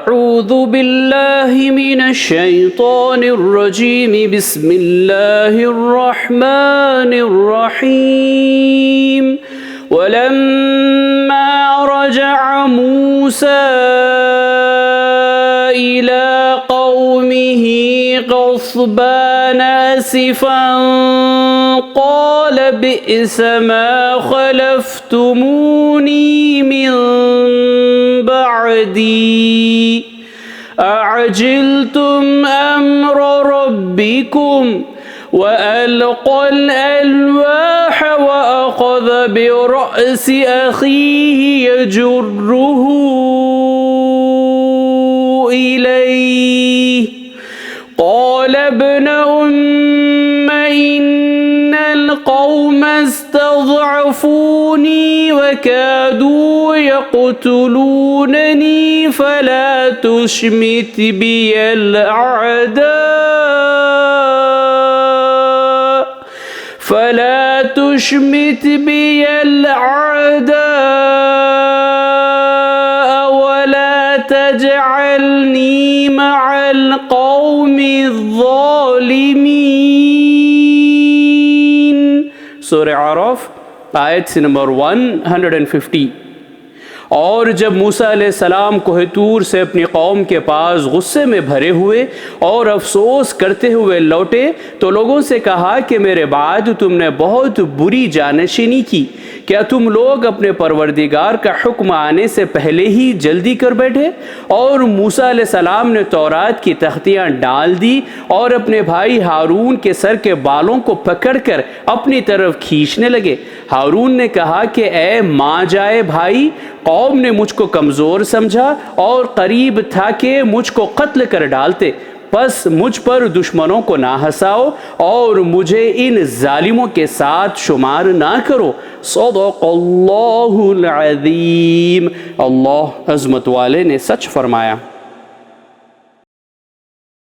اعوذ باللہ من الشیطان الرجیم بسم اللہ الرحمن الرحیم ولما رجع موسى إلى قومه غضبان آسفا قال بئس ما خلفتموني من بعدي أعجلتم أمر ربكم وألقى الألواح وأخذ برأس أخيه يجره إليه قال ابن أم إن القوم استضعفوني وكادوا يقتلونني فلا تشمت بي الأعداء ولا تجعلني مع القوم الظالمين. سورہ اعراف آیت نمبر 150. اور جب موسیٰ علیہ السلام کوہ طور سے اپنی قوم کے پاس غصے میں بھرے ہوئے اور افسوس کرتے ہوئے لوٹے تو لوگوں سے کہا کہ میرے بعد تم نے بہت بری جانشینی کی. کیا تم لوگ اپنے پروردگار کا حکم آنے سے پہلے ہی جلدی کر بیٹھے؟ اور موسیٰ علیہ السلام نے تورات کی تختیاں ڈال دی اور اپنے بھائی ہارون کے سر کے بالوں کو پکڑ کر اپنی طرف کھینچنے لگے. ہارون نے کہا کہ اے ماں جائے بھائی، قوم نے مجھ کو کمزور سمجھا اور قریب تھا کہ مجھ کو قتل کر ڈالتے، پس مجھ پر دشمنوں کو نہ ہنساؤ اور مجھے ان ظالموں کے ساتھ شمار نہ کرو. صدق اللہ العظیم. اللہ عظمت والے نے سچ فرمایا.